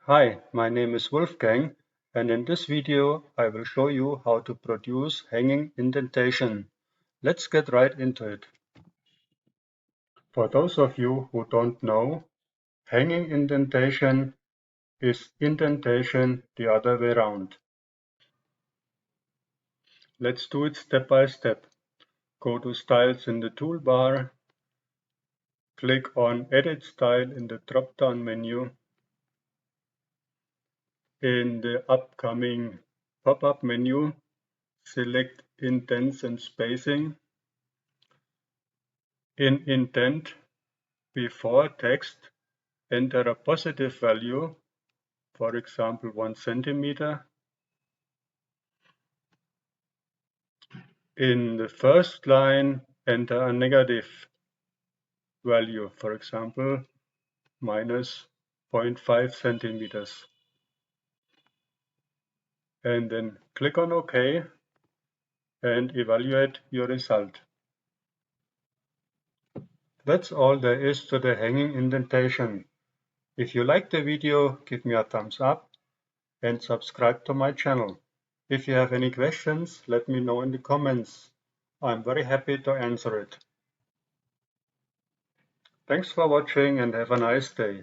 Hi, my name is Wolfgang, and in this video I will show you how to produce hanging indentation. Let's get right into it. For those of you who don't know, hanging indentation is indentation the other way around. Let's do it step by step. Go to Styles in the toolbar, click on Edit Style in the drop-down menu. In the upcoming pop-up menu, select Indents and Spacing. In indent, before text, enter a positive value, for example 1 centimeter. In the first line, enter a negative value, for example minus 0.5 centimeters. And then click on OK and evaluate your result. That's all there is to the hanging indentation. If you liked the video, give me a thumbs up and subscribe to my channel. If you have any questions, let me know in the comments. I'm very happy to answer it. Thanks for watching and have a nice day.